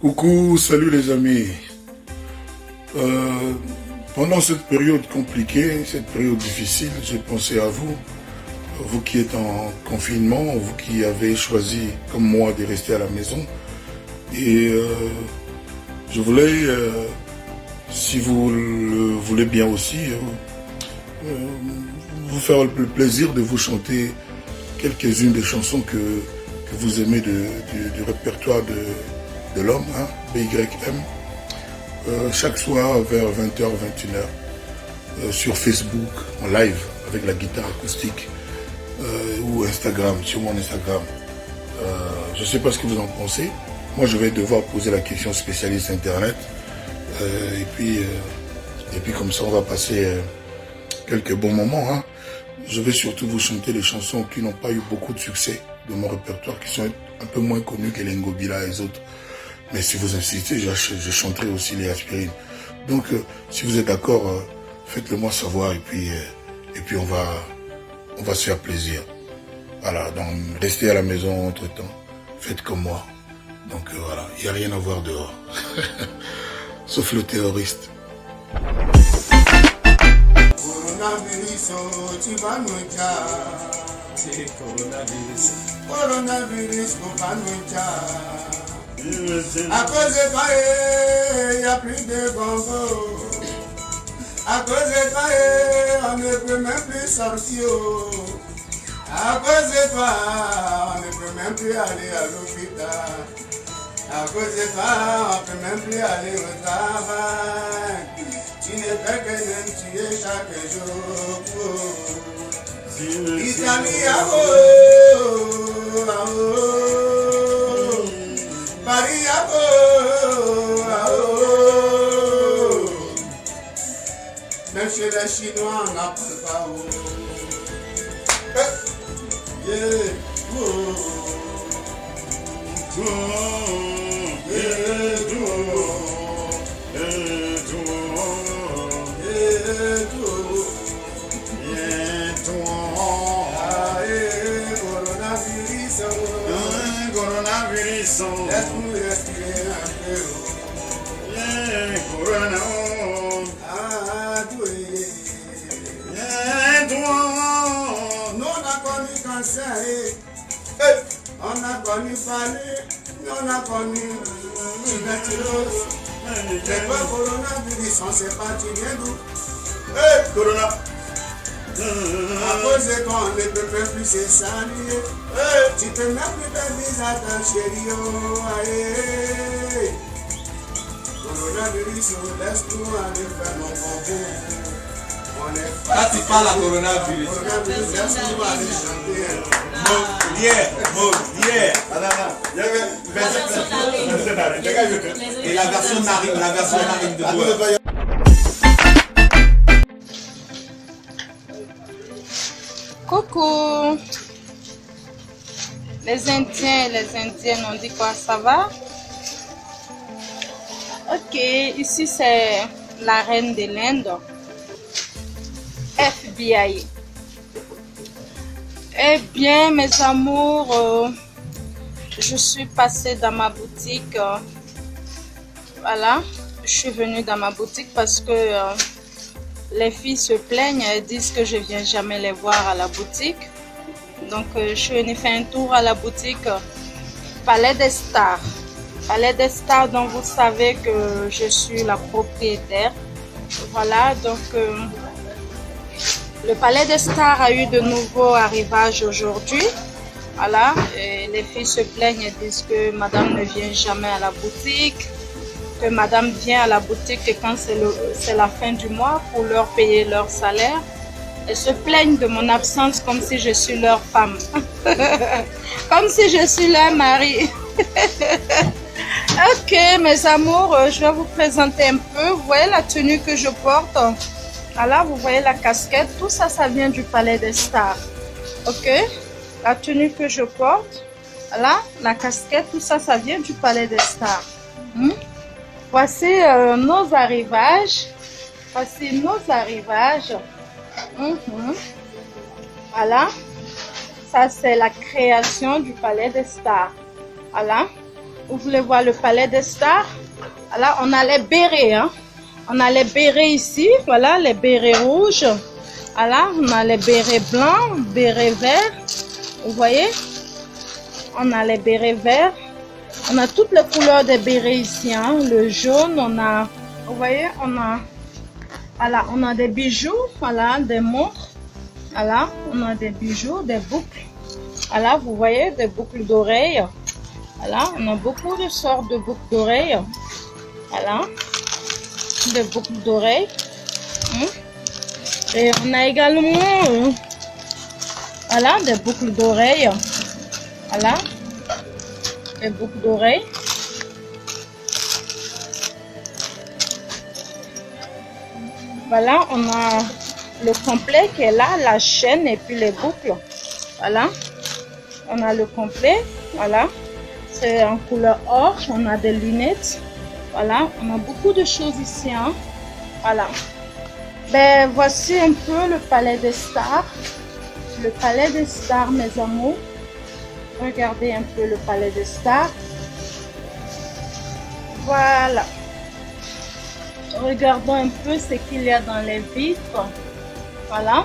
Coucou, salut les amis. Pendant cette période compliquée, cette période difficile, j'ai pensé à vous, vous qui êtes en confinement, vous qui avez choisi, comme moi, de rester à la maison. Et je voulais, si vous le voulez bien aussi, vous faire le plaisir de vous chanter quelques-unes des chansons que vous aimez du répertoire de l'homme, hein, BYM, chaque soir vers 20h, 21h, sur Facebook, en live, avec la guitare acoustique, ou Instagram, sur mon Instagram. Je ne sais pas ce que vous en pensez. Moi, je vais devoir poser la question spécialiste Internet. Et puis comme ça, on va passer quelques bons moments. Hein. Je vais surtout vous chanter les chansons qui n'ont pas eu beaucoup de succès de mon répertoire, qui sont un peu moins connues que les Ngobila et les autres. Mais si vous insistez, je chanterai aussi les aspirines. Donc, si vous êtes d'accord, faites-le moi savoir et puis on va se faire plaisir. Voilà, donc restez à la maison entre-temps. Faites comme moi. Donc voilà, il n'y a rien à voir dehors. Sauf le terroriste. Coronavirus, à cause de toi, il n'y a plus de bonbons. À cause de toi, on ne peut même plus sortir. À cause de toi, on ne peut même plus aller à l'hôpital. À cause de toi, on ne peut même plus aller au travail. Tu ne fais que même tuer chaque jour. Italie, à Paris, même chez les Chinois, on n'apprend pas. Coronavirus, laisse-nous respirer un peu. Corona, nous on a connu cancer, on a connu palu, on a connu tuberculose. Mais pas coronavirus, on ne sait pas tu viens d'où. Corona. À cause de toi, on ne peut plus se saluer. Tu peux même plus faire des à ta chérie. Coronavirus, laisse-nous aller faire nos bonbons. Là, tu parles à coronavirus. Coronavirus, laisse-nous aller chanter. Et la version narine de toi. Coucou les Indiens et les Indiennes, on dit quoi, ça va? Ok, ici c'est la reine de l'Inde, FBI. Eh bien mes amours, je suis passée dans ma boutique, voilà, je suis venue dans ma boutique parce que les filles se plaignent, elles disent que je viens jamais les voir à la boutique. Donc je suis venue faire un tour à la boutique Palais des Stars. Palais des Stars dont vous savez que je suis la propriétaire. Voilà, donc le Palais des Stars a eu de nouveaux arrivages aujourd'hui. Voilà, et les filles se plaignent, elles disent que madame ne vient jamais à la boutique. Que madame vient à la boutique et quand c'est la fin du mois pour leur payer leur salaire. Elles se plaignent de mon absence comme si je suis leur femme. Comme si je suis leur mari. Ok mes amours, je vais vous présenter un peu. Vous voyez la tenue que je porte. Voilà, vous voyez la casquette. Tout ça, ça vient du Palais des Stars. Ok, la tenue que je porte. Voilà, la casquette, tout ça, ça vient du Palais des Stars. Voici nos arrivages. Voici nos arrivages. Voilà. Ça, c'est la création du Palais des Stars. Voilà. Vous voulez voir le palais des stars? Là, on a les bérets. Hein? On a les bérets ici. Voilà, les bérets rouges. Voilà, on a les bérets blancs, bérets verts. Vous voyez? On a les bérets verts. On a toutes les couleurs des bérets ici. Hein? Le jaune, on a... Vous voyez? Voilà, on a des bijoux. Voilà, des montres. Voilà, on a des bijoux, des boucles. Voilà, vous voyez, des boucles d'oreilles. Voilà, on a beaucoup de sortes de boucles d'oreilles. Voilà, des boucles d'oreilles. Et on a également, voilà, des boucles d'oreilles. Voilà, des boucles d'oreilles. Voilà, on a le complet qui est là, la chaîne et puis les boucles. Voilà, on a le complet. Voilà, c'est en couleur or. On a des lunettes. Voilà, on a beaucoup de choses ici. Hein. Voilà. Ben, voici un peu le palais des stars. Le palais des stars, mes amours. Regardez un peu le palais des stars. Voilà. Regardons un peu ce qu'il y a dans les vitres. Voilà.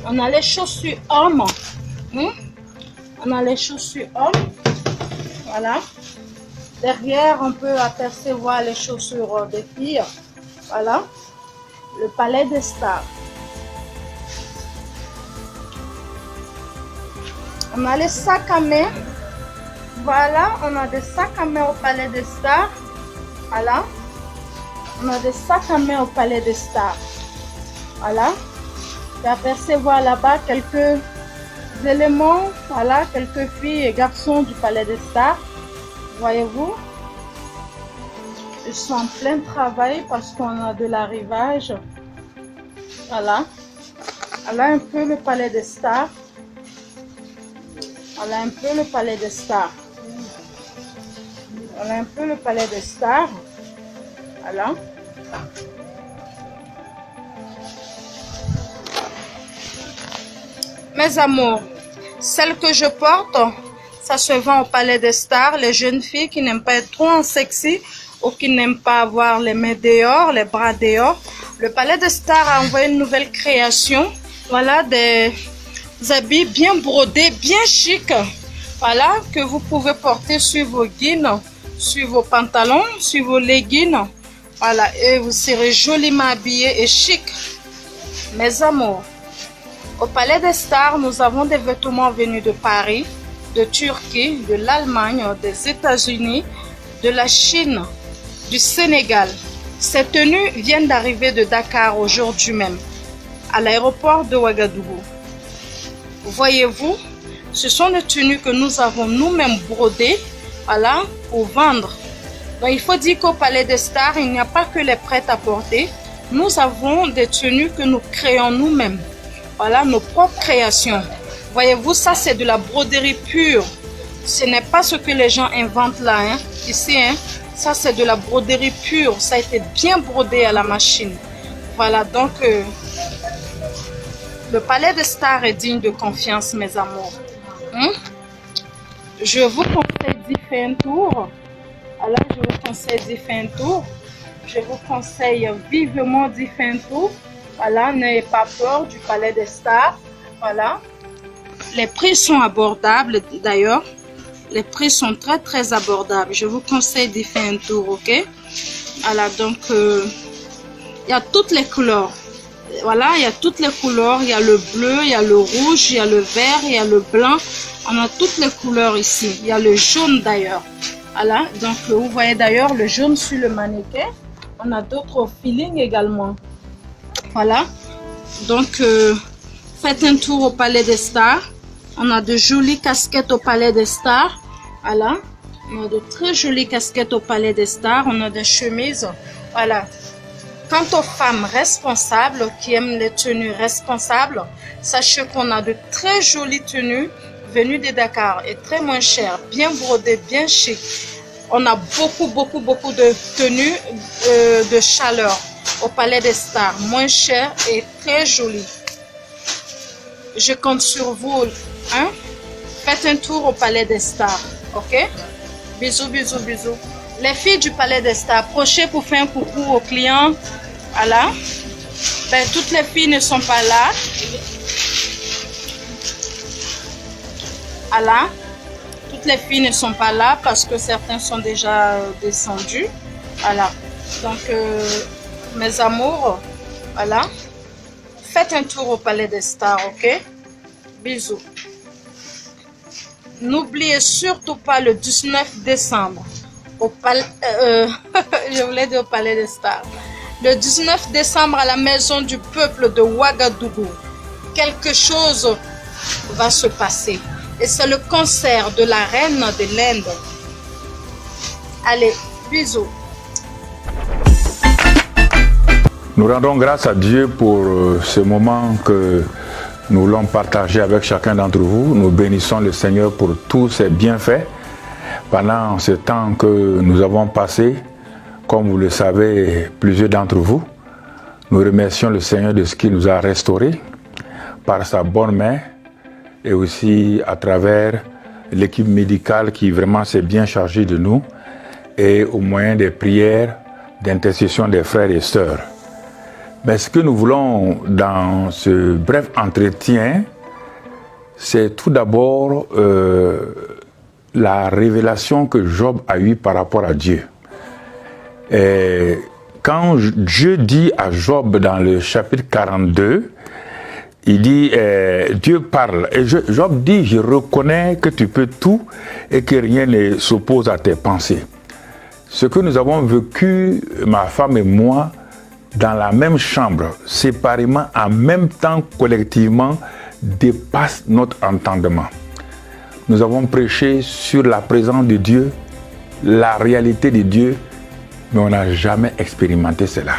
On a les chaussures hommes. On a les chaussures hommes. Voilà. Derrière, on peut apercevoir les chaussures des filles. Voilà. Le palais des stars. On a les sacs à main. Voilà, on a des sacs à main au palais des stars. Voilà. On a des sacs à main au palais des stars. Voilà. Je vais apercevoir là-bas quelques éléments. Voilà, quelques filles et garçons du palais des stars. Voyez-vous? Ils sont en plein travail parce qu'on a de l'arrivage. Voilà. Voilà un peu le palais des stars. Voilà un peu le palais des stars. Voilà un peu le palais des stars. Voilà. Mes amours, celle que je porte, ça se vend au palais des stars. Les jeunes filles qui n'aiment pas être trop en sexy ou qui n'aiment pas avoir les mains dehors, les bras dehors. Le palais des stars a envoyé une nouvelle création. Voilà des habits bien brodés, bien chic. Voilà, que vous pouvez porter sur vos jeans, sur vos pantalons, sur vos leggings. Voilà, et vous serez joliment habillés et chic. Mes amours, au palais des stars, nous avons des vêtements venus de Paris, de Turquie, de l'Allemagne, des États-Unis, de la Chine, du Sénégal. Ces tenues viennent d'arriver de Dakar aujourd'hui même, à l'aéroport de Ouagadougou. Voyez-vous, ce sont des tenues que nous avons nous-mêmes brodées, voilà, pour vendre. Donc il faut dire qu'au palais des stars, il n'y a pas que les prêt-à-porter. Nous avons des tenues que nous créons nous-mêmes. Voilà, nos propres créations. Voyez-vous, ça c'est de la broderie pure. Ce n'est pas ce que les gens inventent là, hein. Ici, hein. Ça c'est de la broderie pure. Ça a été bien brodé à la machine. Voilà, donc le palais des stars est digne de confiance, mes amours. Je vous conseille d'y faire un tour. Alors, je vous conseille d'y faire un tour. Je vous conseille vivement d'y faire un tour. Voilà, n'ayez pas peur du palais des stars. Voilà. Les prix sont abordables d'ailleurs. Les prix sont très très abordables. Je vous conseille d'y faire un tour, ok? Voilà, donc il y a toutes les couleurs. Voilà, il y a toutes les couleurs. Il y a le bleu, il y a le rouge, il y a le vert, il y a le blanc. On a toutes les couleurs ici. Il y a le jaune d'ailleurs. Voilà, donc vous voyez d'ailleurs le jaune sur le mannequin. On a d'autres feelings également. Voilà, donc faites un tour au palais des stars. On a de jolies casquettes au palais des stars. Voilà, on a de très jolies casquettes au palais des stars. On a des chemises. Voilà. Quant aux femmes responsables qui aiment les tenues responsables, sachez qu'on a de très jolies tenues venues de Dakar et très moins chères, bien brodées, bien chic. On a beaucoup de tenues de chaleur au palais des stars, moins chères et très jolies. Je compte sur vous, hein? Faites un tour au palais des stars, ok? Bisous, bisous, bisous. Les filles du Palais des Stars, approchez pour faire un coucou aux clients. Voilà. Ben, toutes les filles ne sont pas là. Voilà. Toutes les filles ne sont pas là parce que certains sont déjà descendus. Voilà. Donc, mes amours, voilà. Faites un tour au Palais des Stars, ok? Bisous. N'oubliez surtout pas le 19 décembre au Palais... je voulais dire au Palais des Stars. Le 19 décembre à la Maison du Peuple de Ouagadougou. Quelque chose va se passer. Et c'est le concert de la reine de l'Inde. Allez, bisous. Nous rendons grâce à Dieu pour ce moment que nous l'avons partagé avec chacun d'entre vous. Nous bénissons le Seigneur pour tous ses bienfaits pendant ce temps que nous avons passé. Comme vous le savez, plusieurs d'entre vous, nous remercions le Seigneur de ce qu'il nous a restaurés par sa bonne main et aussi à travers l'équipe médicale qui vraiment s'est bien chargée de nous et au moyen des prières d'intercession des frères et sœurs. Mais ce que nous voulons dans ce bref entretien, c'est tout d'abord la révélation que Job a eue par rapport à Dieu. Et quand Dieu dit à Job dans le chapitre 42, il dit, Dieu parle, et Job dit, je reconnais que tu peux tout et que rien ne s'oppose à tes pensées. Ce que nous avons vécu, ma femme et moi, dans la même chambre, séparément, en même temps, collectivement, dépasse notre entendement. Nous avons prêché sur la présence de Dieu, la réalité de Dieu, mais on n'a jamais expérimenté cela.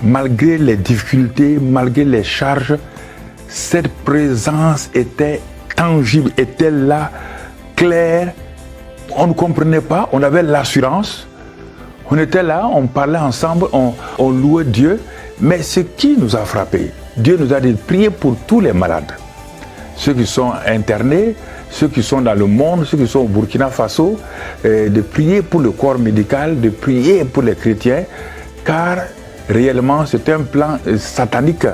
Malgré les difficultés, malgré les charges, cette présence était tangible, était là, claire. On ne comprenait pas, on avait l'assurance. On était là, on parlait ensemble, on louait Dieu. Mais ce qui nous a frappé, Dieu nous a dit de prier pour tous les malades. Ceux qui sont internés, ceux qui sont dans le monde, ceux qui sont au Burkina Faso, de prier pour le corps médical, de prier pour les chrétiens, car réellement c'est un plan satanique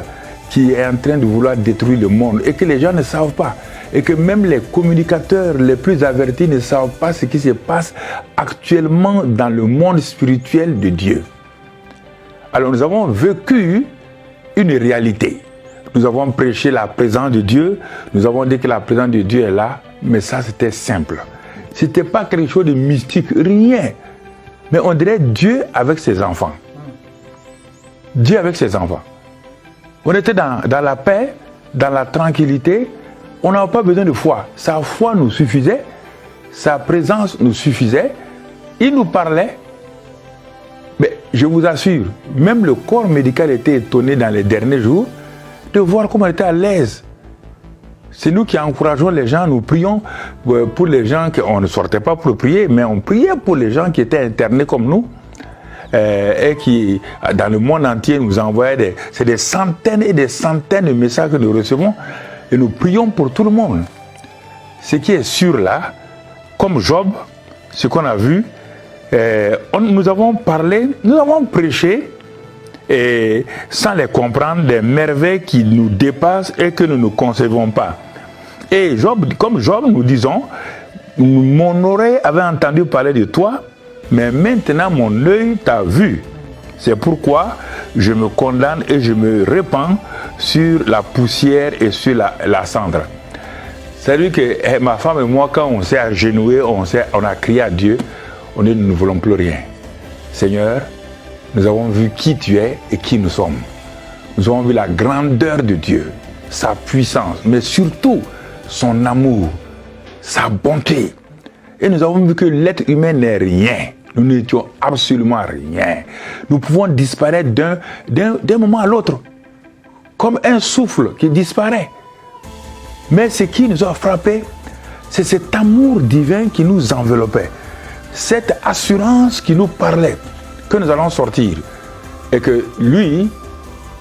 qui est en train de vouloir détruire le monde et que les gens ne savent pas. Et que même les communicateurs les plus avertis ne savent pas ce qui se passe actuellement dans le monde spirituel de Dieu. Alors nous avons vécu une réalité. Nous avons prêché la présence de Dieu, nous avons dit que la présence de Dieu est là, mais ça c'était simple. Ce n'était pas quelque chose de mystique, rien. Mais on dirait Dieu avec ses enfants. Dieu avec ses enfants. On était dans la paix, dans la tranquillité. On n'avait pas besoin de foi. Sa foi nous suffisait. Sa présence nous suffisait. Il nous parlait. Mais je vous assure, même le corps médical était étonné dans les derniers jours de voir comment on était à l'aise. C'est nous qui encourageons les gens. Nous prions pour les gens on ne sortait pas pour prier, mais on priait pour les gens qui étaient internés comme nous. Et qui, dans le monde entier, nous envoyaient des centaines et des centaines de messages que nous recevons. Et nous prions pour tout le monde. Ce qui est sûr là, comme Job, ce qu'on a vu, nous avons parlé, nous avons prêché, et sans les comprendre, des merveilles qui nous dépassent et que nous ne concevons pas. Et Job, comme Job, nous disons, mon oreille avait entendu parler de toi, mais maintenant mon œil t'a vu. C'est pourquoi je me condamne et je me répands sur la poussière et sur la cendre. C'est-à-dire que ma femme et moi, quand on s'est agenouillés, on a crié à Dieu, on dit nous ne voulons plus rien. Seigneur, nous avons vu qui tu es et qui nous sommes. Nous avons vu la grandeur de Dieu, sa puissance, mais surtout son amour, sa bonté. Et nous avons vu que l'être humain n'est rien. Nous n'étions absolument rien. Nous pouvons disparaître d'un moment à l'autre, comme un souffle qui disparaît. Mais ce qui nous a frappé, c'est cet amour divin qui nous enveloppait, cette assurance qui nous parlait, que nous allons sortir. Et que lui,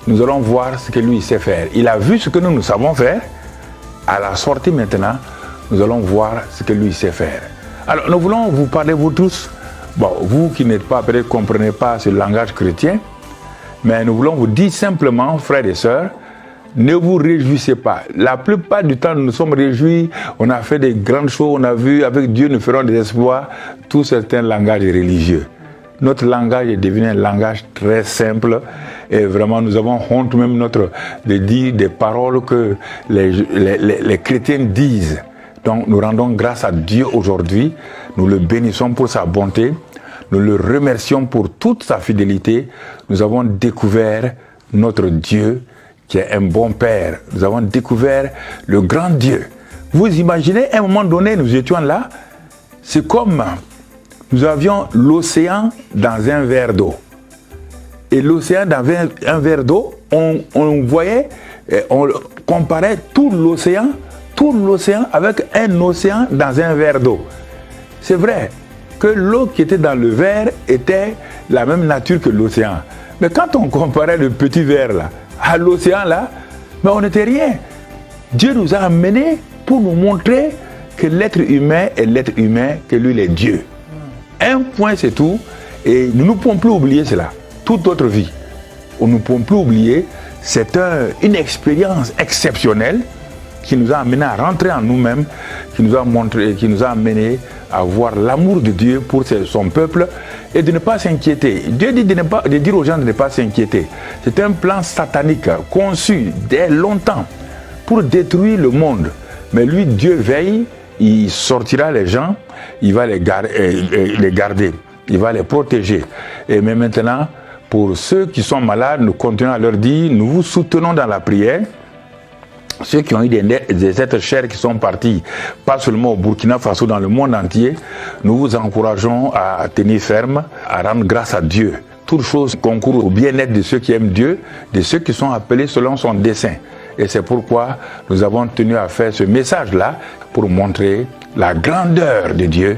nous allons voir ce que lui sait faire. Il a vu ce que nous savons faire. À la sortie maintenant, nous allons voir ce que lui sait faire. Alors, nous voulons vous parler, vous tous, bon, vous qui n'êtes pas, peut-être comprenez pas ce langage chrétien, mais nous voulons vous dire simplement, frères et sœurs, ne vous réjouissez pas. La plupart du temps, nous nous sommes réjouis, on a fait des grandes choses, on a vu, avec Dieu, nous ferons des exploits. Tout certains langages religieux. Notre langage est devenu un langage très simple et vraiment, nous avons honte même de dire des paroles que les chrétiens disent. Donc, nous rendons grâce à Dieu aujourd'hui. Nous le bénissons pour sa bonté. Nous le remercions pour toute sa fidélité. Nous avons découvert notre Dieu qui est un bon Père. Nous avons découvert le grand Dieu. Vous imaginez, à un moment donné, nous étions là, c'est comme nous avions l'océan dans un verre d'eau. Et l'océan dans un verre d'eau, on voyait, on comparait tout l'océan avec un océan dans un verre d'eau. C'est vrai que l'eau qui était dans le verre était la même nature que l'océan. Mais quand on comparait le petit verre là, à l'océan là, mais on n'était rien. Dieu nous a amenés pour nous montrer que l'être humain est l'être humain, que lui il est Dieu. Un point c'est tout, et nous ne pouvons plus oublier cela, toute notre vie. Nous ne pouvons plus oublier, c'est une expérience exceptionnelle qui nous a amenés à rentrer en nous-mêmes, qui nous a montré, qui nous a amenés à voir l'amour de Dieu pour son peuple et de ne pas s'inquiéter. Dieu dit de dire aux gens de ne pas s'inquiéter. C'est un plan satanique conçu dès longtemps pour détruire le monde. Mais lui, Dieu veille, il sortira les gens, il va les garder, il va les protéger. Et mais maintenant, pour ceux qui sont malades, nous continuons à leur dire, nous vous soutenons dans la prière. Ceux qui ont eu des êtres chers qui sont partis, pas seulement au Burkina Faso, dans le monde entier, nous vous encourageons à tenir ferme, à rendre grâce à Dieu. Toutes choses concourent au bien-être de ceux qui aiment Dieu, de ceux qui sont appelés selon son dessein. Et c'est pourquoi nous avons tenu à faire ce message-là pour montrer la grandeur de Dieu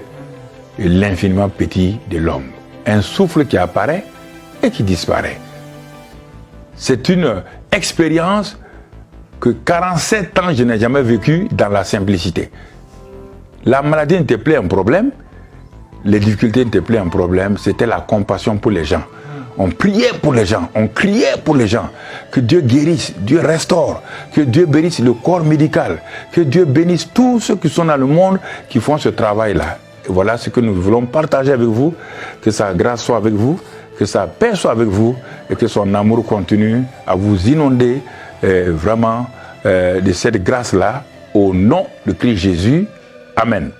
et l'infiniment petit de l'homme. Un souffle qui apparaît et qui disparaît. C'est une expérience que 47 ans je n'ai jamais vécu dans la simplicité. La maladie n'était plus un problème, les difficultés n'étaient plus un problème, c'était la compassion pour les gens. On priait pour les gens, on criait pour les gens, que Dieu guérisse, Dieu restaure, que Dieu bénisse le corps médical, que Dieu bénisse tous ceux qui sont dans le monde qui font ce travail-là. Et voilà ce que nous voulons partager avec vous, que sa grâce soit avec vous, que sa paix soit avec vous et que son amour continue à vous inonder vraiment de cette grâce-là, au nom de Christ Jésus. Amen.